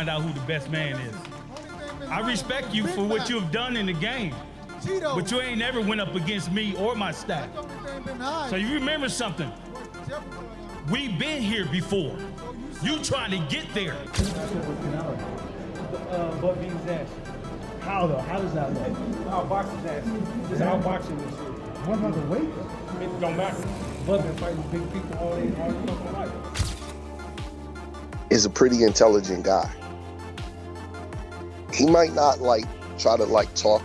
find out who the best man is. I respect you for what you have done in the game, but you ain't never went up against me or my staff. So you remember something. We've been here before. You trying to get there. But being his ass. How though? How does that look? Outbox his ass. Just outboxing this shit. What about the weight though? It don't matter. Bud been fighting big people all his fucking life. Is a pretty intelligent guy. He might not try to talk,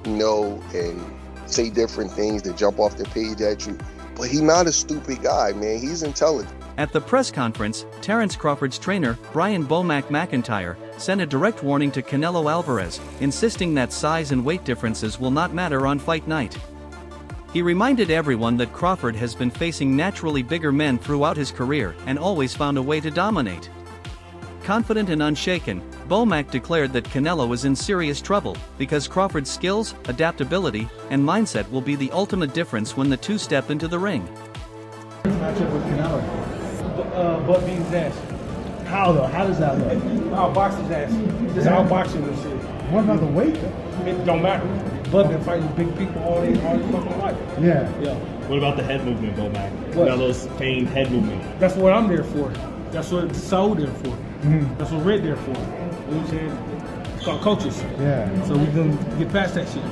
and say different things that jump off the page at you, but he's not a stupid guy, man. He's intelligent. At the press conference, Terence Crawford's trainer, Brian "Bomac" McIntyre, sent a direct warning to Canelo Alvarez, insisting that size and weight differences will not matter on fight night. He reminded everyone that Crawford has been facing naturally bigger men throughout his career and always found a way to dominate. Confident and unshaken, Bomac declared that Canelo is in serious trouble because Crawford's skills, adaptability, and mindset will be the ultimate difference when the two step into the ring. Matchup with Canelo. But being his ass. How though? How does that look? Outbox his ass. Just outboxing this shit. What about the weight though? It don't matter. Bud been fighting big people all his fucking life. Yeah. What about the head movement, Bomac? Canelo's feigned head movement. That's what I'm there for. That's what Saul there for. That's what Red there for. You know what I'm saying? It's called coaches. Yeah. So we can get past that shit.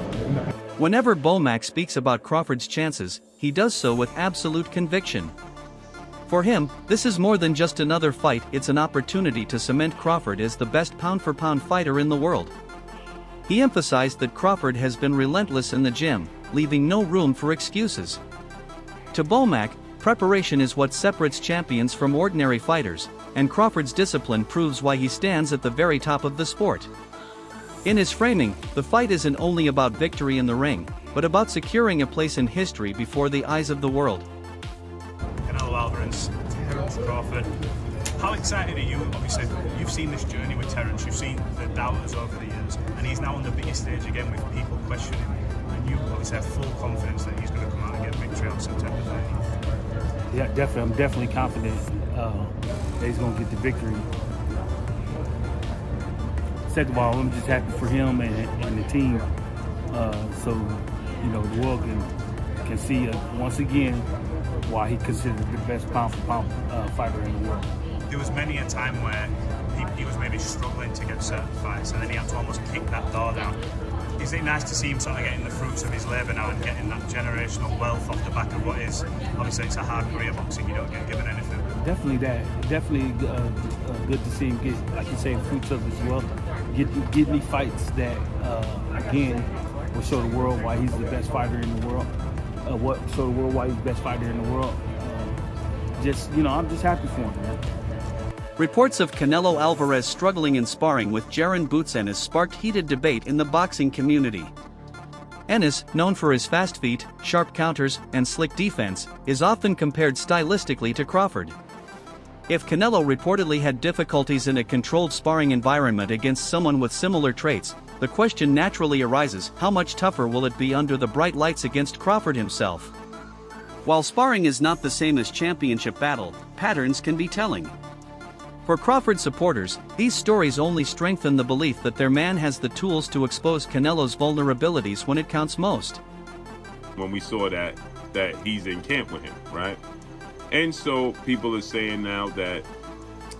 Whenever Bomac speaks about Crawford's chances, he does so with absolute conviction. For him, this is more than just another fight, it's an opportunity to cement Crawford as the best pound-for-pound fighter in the world. He emphasized that Crawford has been relentless in the gym, leaving no room for excuses. To Bomac, preparation is what separates champions from ordinary fighters, and Crawford's discipline proves why he stands at the very top of the sport. In his framing, the fight isn't only about victory in the ring, but about securing a place in history before the eyes of the world. Canelo Alvarez, Terence Crawford. How excited are you? Obviously, you've seen this journey with Terence, you've seen the doubters over the years, and he's now on the biggest stage again with people questioning him. And you obviously have full confidence that he's going to come out and get victory on September 30th. Yeah, definitely. I'm definitely confident that he's going to get the victory. Second of all, I'm just happy for him and the team. So, the world can see once again why he considered the best pound-for-pound fighter in the world. There was many a time where he was maybe struggling to get certain fights, and then he had to almost kick that door down. Is it nice to see him sort of getting the fruits of his labour now and getting that generational wealth off the back of what is, obviously it's a hard career boxing, you don't get given anything. Definitely that. Definitely good to see him get, like you say, fruits of his wealth. Get me fights that, again, will show the world why he's the best fighter in the world. Show the world why he's the best fighter in the world. I'm just happy for him, man. Reports of Canelo Alvarez struggling in sparring with Jaron Boots Ennis sparked heated debate in the boxing community. Ennis, known for his fast feet, sharp counters, and slick defense, is often compared stylistically to Crawford. If Canelo reportedly had difficulties in a controlled sparring environment against someone with similar traits, the question naturally arises, how much tougher will it be under the bright lights against Crawford himself? While sparring is not the same as championship battle, patterns can be telling. For Crawford supporters, these stories only strengthen the belief that their man has the tools to expose Canelo's vulnerabilities when it counts most. When we saw that he's in camp with him, right? And so people are saying now that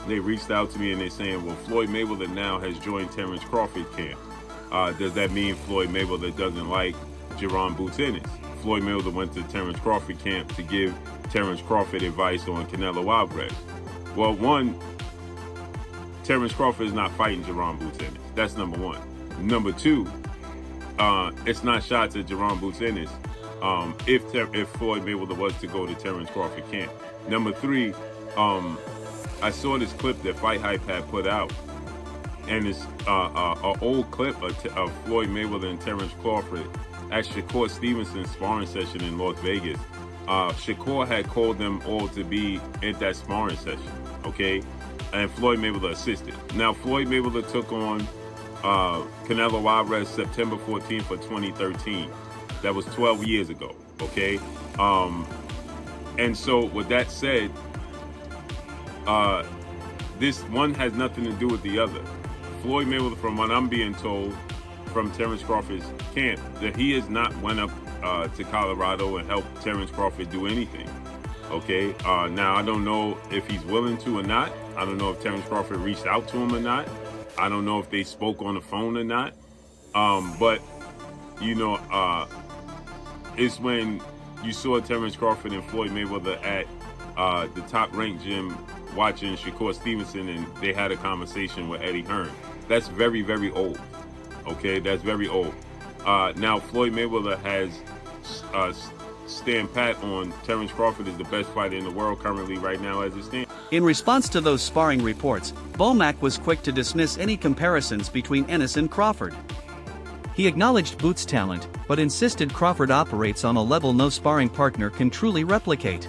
they reached out to me and they're saying, well, Floyd Mayweather now has joined Terence Crawford camp. Does that mean Floyd Mayweather doesn't like Jaron Boots Ennis? Floyd Mayweather went to Terence Crawford camp to give Terence Crawford advice on Canelo Alvarez. Well, one, Terence Crawford is not fighting Jaron Boots Ennis. That's number one. Number two, it's not shots at Jaron Boots Ennis if Floyd Mayweather was to go to Terence Crawford camp. Number three, I saw this clip that Fight Hype had put out, and it's an old clip of Floyd Mayweather and Terence Crawford at Shakur Stevenson's sparring session in Las Vegas. Shakur had called them all to be at that sparring session, okay? And Floyd Mayweather assisted. Now, Floyd Mayweather took on Canelo Alvarez September 14th of 2013. That was 12 years ago, okay? And so with that said, this one has nothing to do with the other. Floyd Mayweather, from what I'm being told from Terence Crawford's camp, that he has not went up to Colorado and helped Terence Crawford do anything. Okay, now I don't know if he's willing to or not. I don't know if Terence Crawford reached out to him or not. I don't know if they spoke on the phone or not. But you know, it's when you saw Terence Crawford and Floyd Mayweather at the top-ranked gym watching Shakur Stevenson, and they had a conversation with Eddie Hearn. That's very, very old. Okay, that's very old. Now Floyd Mayweather has stand pat on Terence Crawford is the best fighter in the world currently right now as it stands. In response to those sparring reports, Bomac was quick to dismiss any comparisons between Ennis and Crawford. He acknowledged Boots' talent, but insisted Crawford operates on a level no sparring partner can truly replicate.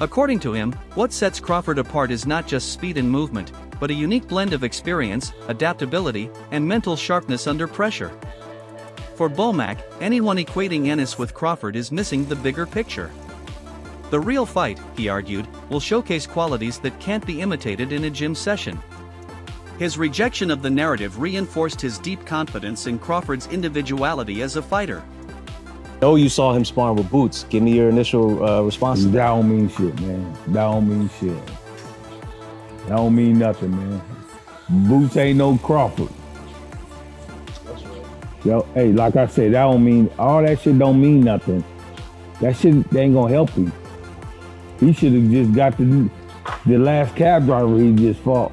According to him, what sets Crawford apart is not just speed and movement, but a unique blend of experience, adaptability, and mental sharpness under pressure. For Bomac, anyone equating Ennis with Crawford is missing the bigger picture. The real fight, he argued, will showcase qualities that can't be imitated in a gym session. His rejection of the narrative reinforced his deep confidence in Crawford's individuality as a fighter. know you saw him sparring with Boots. Give me your initial response. That don't mean shit, man. That don't mean shit. That don't mean nothing, man. Boots ain't no Crawford. Yo, hey, like I said, that don't mean, all that shit don't mean nothing. That shit ain't gonna help him. He should have just got the last cab driver he just fought.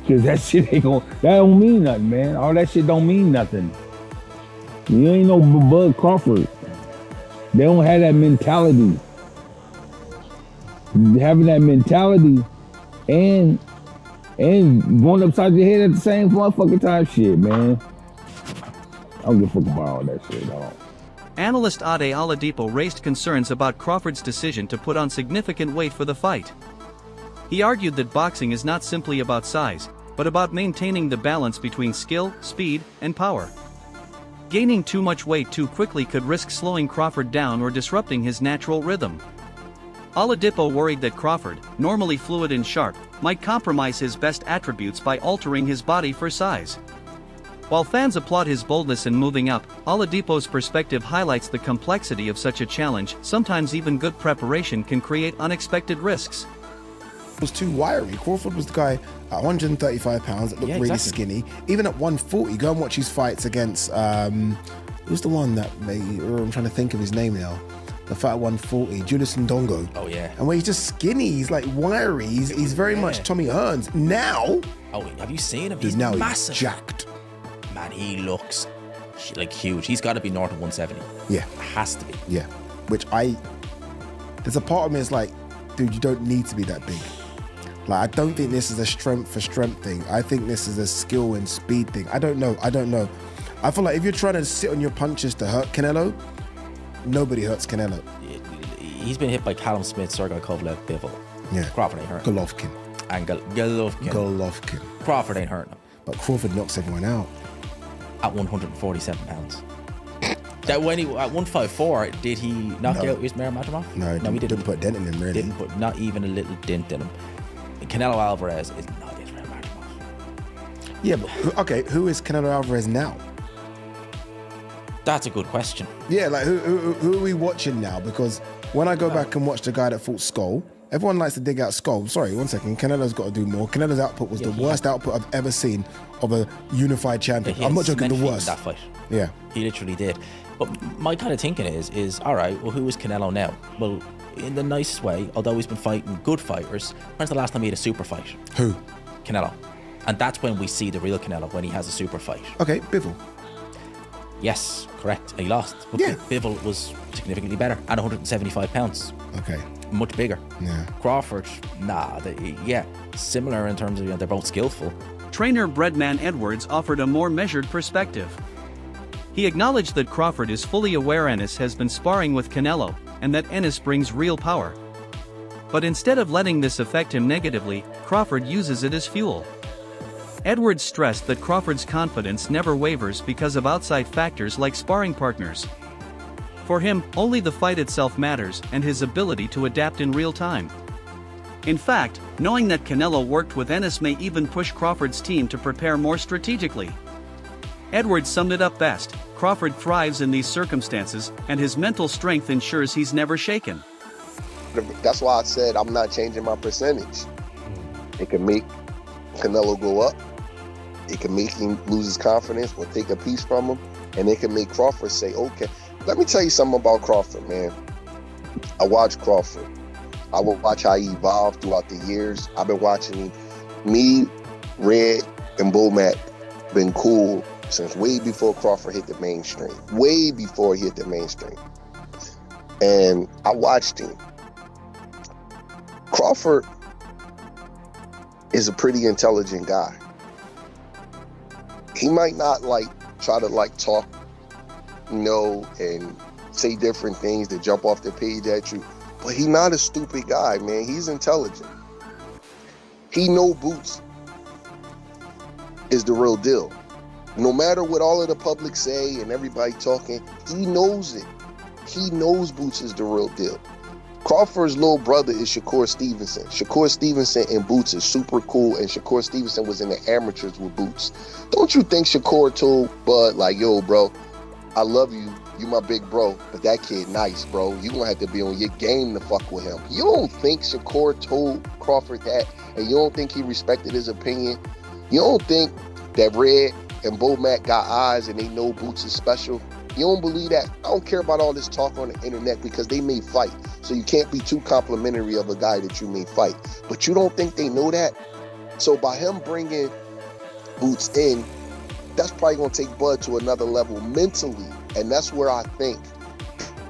Cause that shit ain't gonna, that don't mean nothing, man. All that shit don't mean nothing. You ain't no Bud Crawford. They don't have that mentality. Having that mentality and going upside your head at the same motherfucking time, shit, man. I don't give a fuck about all that shit, dog. Analyst Ade Oladipo raised concerns about Crawford's decision to put on significant weight for the fight. He argued that boxing is not simply about size, but about maintaining the balance between skill, speed, and power. Gaining too much weight too quickly could risk slowing Crawford down or disrupting his natural rhythm. Oladipo worried that Crawford, normally fluid and sharp, might compromise his best attributes by altering his body for size. While fans applaud his boldness in moving up, Oladipo's perspective highlights the complexity of such a challenge. Sometimes even good preparation can create unexpected risks. Was too wiry. Crawford was the guy at 135 pounds that looked really skinny. Even at 140, go and watch his fights against, who's the one that I'm trying to think of his name now. The fight at 140, Julius Ndongo. Oh yeah. And when he's just skinny, he's like wiry. He's very much Tommy Hearns. Now, oh, have you seen him? He's now massive. He's jacked. Man, he looks like huge. He's got to be north of 170. Yeah. Has to be. Yeah. Which there's a part of me that's like, dude, you don't need to be that big. Like, I don't think this is a strength for strength thing. I think this is a skill and speed thing. I don't know. I feel like if you're trying to sit on your punches to hurt Canelo, nobody hurts Canelo. He's been hit by Callum Smith, Sergey Kovalev, Bivol. Yeah. Crawford ain't hurting. Golovkin. And Golovkin. Crawford ain't hurting him. But Crawford knocks everyone out. At 147 pounds. That when he at 154, did he knock out Ismail Madrimov? No, he didn't put a dent in him, really. Didn't put not even a little dent in him. Canelo Alvarez is not Ismail Madrimov. Yeah, but okay, who is Canelo Alvarez now? That's a good question. Yeah, like who are we watching now? Because when I go back and watch the guy that fought Skull, everyone likes to dig out Skull. Sorry, one second. Canelo's got to do more. Canelo's output was the worst output I've ever seen of a unified champion. I'm not joking, the worst. That fight. Yeah. He literally did. But my kind of thinking is all right, well, who is Canelo now? Well, in the nicest way, although he's been fighting good fighters, when's the last time he had a super fight? Who? Canelo. And that's when we see the real Canelo, when he has a super fight. Okay, Bivol. Yes, correct. He lost. But yeah. Bivol was significantly better at 175 pounds. Okay. Much bigger. Yeah. Crawford, similar in terms of they're both skillful. Trainer Breadman Edwards offered a more measured perspective. He acknowledged that Crawford is fully aware Ennis has been sparring with Canelo, and that Ennis brings real power. But instead of letting this affect him negatively, Crawford uses it as fuel. Edwards stressed that Crawford's confidence never wavers because of outside factors like sparring partners. For him, only the fight itself matters and his ability to adapt in real time. In fact, knowing that Canelo worked with Ennis may even push Crawford's team to prepare more strategically. Edwards summed it up best: Crawford thrives in these circumstances, and his mental strength ensures he's never shaken. That's why I said I'm not changing my percentage. It can make Canelo go up. It can make him lose his confidence or take a piece from him. And it can make Crawford say, okay. Let me tell you something about Crawford, man. I watch Crawford. I will watch how he evolved throughout the years. I've been watching him. Me, Red, and Bull Mac been cool since way before Crawford hit the mainstream. Way before he hit the mainstream. And I watched him. Crawford is a pretty intelligent guy. He might not try to talk, and say different things that jump off the page at you, but he's not a stupid guy, man. He's intelligent. He know Boots is the real deal. No matter what all of the public say and everybody talking, he knows it. He knows Boots is the real deal. Crawford's little brother is Shakur Stevenson. Shakur Stevenson and Boots is super cool, and Shakur Stevenson was in the amateurs with Boots. Don't you think Shakur told Bud, yo, bro, I love you. You my big bro, but that kid nice, bro. You gonna have to be on your game to fuck with him. You don't think Shakur told Crawford that, and you don't think he respected his opinion? You don't think that Red and Bo Mac got eyes and they know Boots is special? You don't believe that? I don't care about all this talk on the internet because they may fight. So you can't be too complimentary of a guy that you may fight. But you don't think they know that? So by him bringing Boots in, that's probably going to take Bud to another level mentally. And that's where I think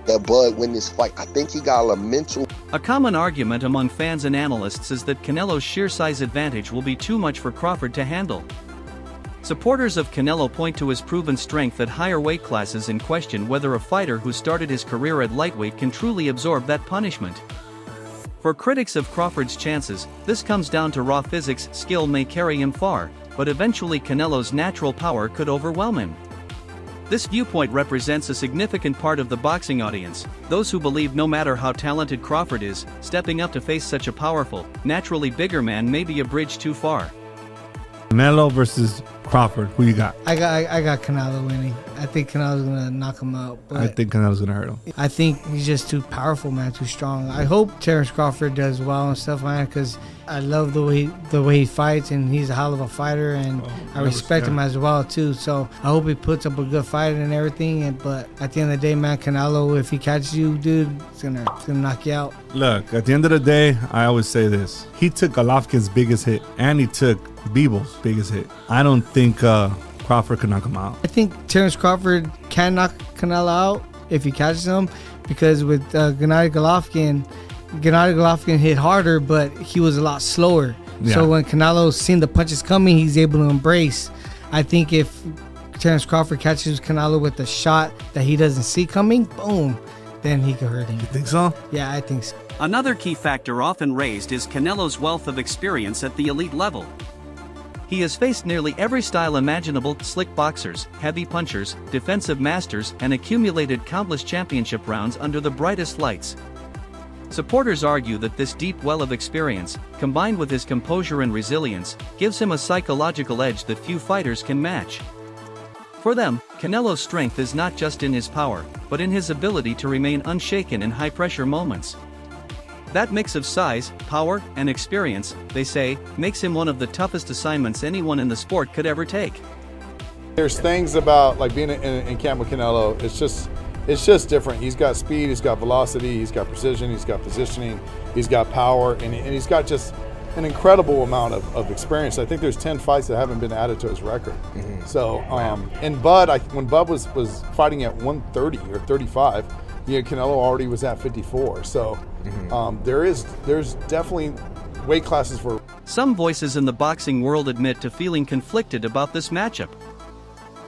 that Bud win this fight. I think he got a mental... A common argument among fans and analysts is that Canelo's sheer size advantage will be too much for Crawford to handle. Supporters of Canelo point to his proven strength at higher weight classes and question whether a fighter who started his career at lightweight can truly absorb that punishment. For critics of Crawford's chances, this comes down to raw physics. Skill may carry him far, but eventually Canelo's natural power could overwhelm him. This viewpoint represents a significant part of the boxing audience, those who believe no matter how talented Crawford is, stepping up to face such a powerful, naturally bigger man may be a bridge too far. Canelo versus Crawford, who you got? I got Canelo winning. I think Canelo's gonna knock him out. But I think Canelo's gonna hurt him. I think he's just too powerful, man, too strong. I hope Terence Crawford does well and stuff, man, because I love the way he fights, and he's a hell of a fighter, and I respect him as well too. So I hope he puts up a good fight and everything. But at the end of the day, man, Canelo, if he catches you, dude, it's gonna knock you out. Look, at the end of the day, I always say this: he took Golovkin's biggest hit, and he took Bivol' biggest hit. I don't think Crawford could knock him out. I think Terence Crawford can knock Canelo out if he catches him, because with Gennady Golovkin hit harder, but he was a lot slower. Yeah. So when Canelo seen the punches coming, he's able to embrace. I think if Terence Crawford catches Canelo with a shot that he doesn't see coming, boom, then he could hurt him. You think so? Yeah, I think so. Another key factor often raised is Canelo's wealth of experience at the elite level. He has faced nearly every style imaginable: slick boxers, heavy punchers, defensive masters, and accumulated countless championship rounds under the brightest lights. Supporters argue that this deep well of experience, combined with his composure and resilience, gives him a psychological edge that few fighters can match. For them, Canelo's strength is not just in his power, but in his ability to remain unshaken in high-pressure moments. That mix of size, power, and experience, they say, makes him one of the toughest assignments anyone in the sport could ever take. There's things about being in camp with Canelo, it's just different. He's got speed, he's got velocity, he's got precision, he's got positioning, he's got power, and he's got just an incredible amount of experience. I think there's 10 fights that haven't been added to his record. Mm-hmm. So, and Bud, when Bud was fighting at 130 or 35, Canelo already was at 54. So there's definitely weight classes for... Some voices in the boxing world admit to feeling conflicted about this matchup.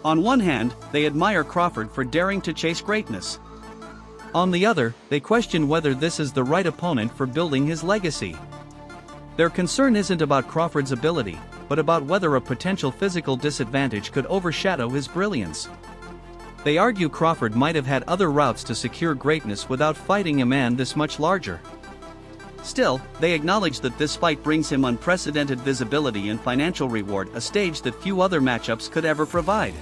On one hand, they admire Crawford for daring to chase greatness. On the other, they question whether this is the right opponent for building his legacy. Their concern isn't about Crawford's ability, but about whether a potential physical disadvantage could overshadow his brilliance. They argue Crawford might have had other routes to secure greatness without fighting a man this much larger. Still, they acknowledge that this fight brings him unprecedented visibility and financial reward, a stage that few other matchups could ever provide.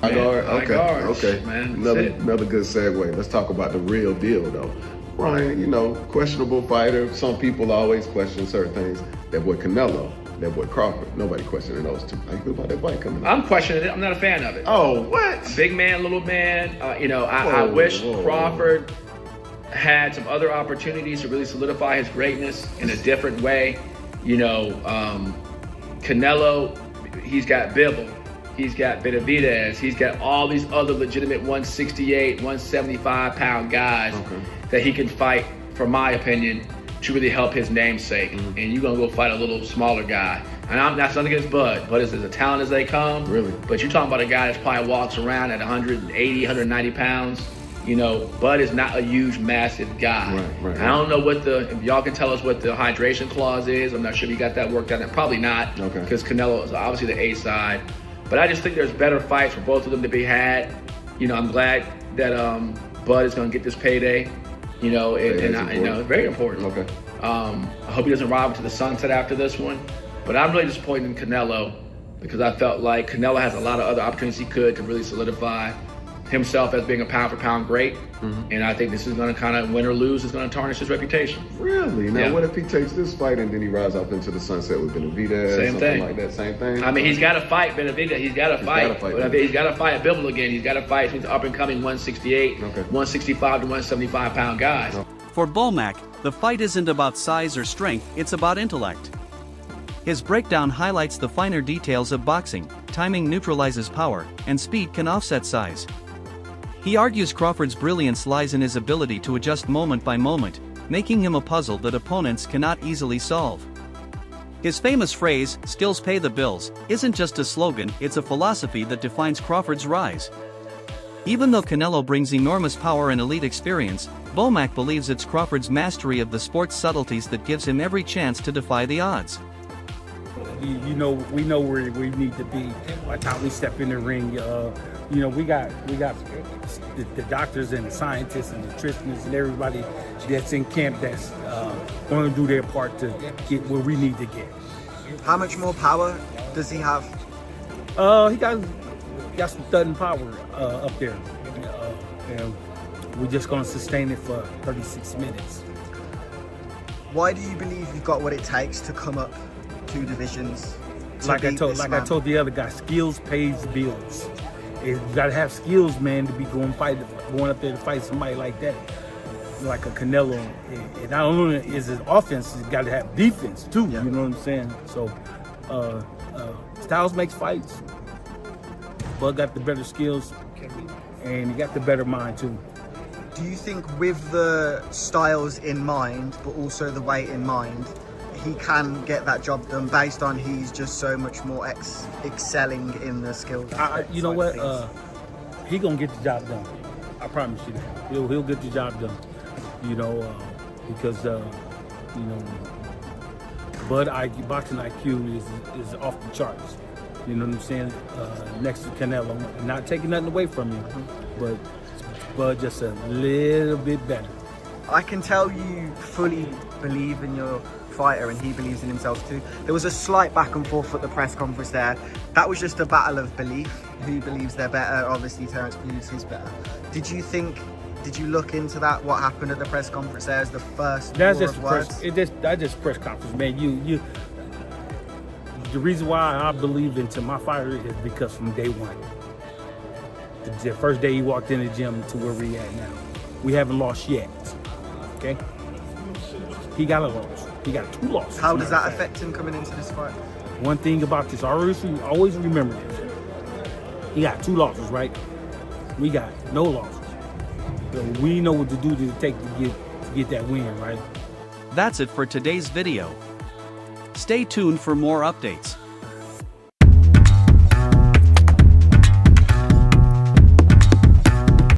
Okay. Man, Another good segue. Let's talk about the real deal, though. Ryan, you know, questionable fighter. Some people always question certain things. That boy Canelo, that boy Crawford. Nobody questioning those two. How you feel about that fight coming up? I'm questioning it. I'm not a fan of it. Oh, what? Big man, little man. I wish Crawford had some other opportunities to really solidify his greatness in a different way. Canelo, he's got Bivol. He's got Benavidez. He's got all these other legitimate 168, 175 pound guys that he can fight, for my opinion, to really help his namesake. And you're going to go fight a little smaller guy. And that's nothing against Bud. Bud is as talented as they come. Really? But you're talking about a guy that probably walks around at 180, 190 pounds. Bud is not a huge, massive guy. Right. I don't know if y'all can tell us what the hydration clause is. I'm not sure if you got that worked out. Probably not, because Canelo is obviously the A side. But I just think there's better fights for both of them to be had. I'm glad that Bud is going to get this payday. It's very important. I hope he doesn't rob him to the sunset after this one. But I'm really disappointed in Canelo because I felt like Canelo has a lot of other opportunities he could to really solidify himself as being a pound-for-pound great. And I think this is going to kind of, win or lose, is going to tarnish his reputation. Really? Now, what if he takes this fight and then he rides off into the sunset with Benavidez? Same thing. Like that, same thing? I mean, he's got to fight Benavidez. He's got to fight. He's got to fight Bivol again. He's got to fight the up-and-coming 168, 165 to 175 pound guys. For Bomac, the fight isn't about size or strength, it's about intellect. His breakdown highlights the finer details of boxing. Timing neutralizes power, and speed can offset size. He argues Crawford's brilliance lies in his ability to adjust moment by moment, making him a puzzle that opponents cannot easily solve. His famous phrase, "skills pay the bills," isn't just a slogan, it's a philosophy that defines Crawford's rise. Even though Canelo brings enormous power and elite experience, Bomac believes it's Crawford's mastery of the sport's subtleties that gives him every chance to defy the odds. We know where we need to be by the time we step in the ring. We got the doctors and the scientists and nutritionists and everybody that's in camp that's going to do their part to get where we need to get. How much more power does he have? He got some thudding power up there. And we're just going to sustain it for 36 minutes. Why do you believe you've got what it takes to come up 2 divisions? Like I told the other guy, skills pays bills. You gotta have skills, man, to be going up there to fight somebody like that, like a Canelo. And not only is his offense, he's got to have defense too. You know what I'm saying? So, styles makes fights. Bud got the better skills, and he got the better mind too. Do you think, with the styles in mind, but also the weight in mind, he can get that job done based on he's just so much more excelling in the skills? You know what? He gonna get the job done. I promise you that. He'll get the job done. Because Bud boxing IQ is off the charts. You know what I'm saying? Next to Canelo, not taking nothing away from him, but Bud just a little bit better. I can tell you fully believe in your fighter and he believes in himself too. There was a slight back and forth at the press conference there. That was just a battle of belief. Who believes they're better? Obviously Terence believes he's better. Did you look into that? What happened at the press conference there as the first That's just press conference, man. The reason why I believe into my fighter is because from day one, the first day he walked in the gym to where we at now, we haven't lost yet. Okay? He got a loss. He got 2 losses. How does that affect him coming into this fight? One thing about this, always remember this. He got 2 losses, right? We got no losses. So we know what to do to take to get that win, right? That's it for today's video. Stay tuned for more updates.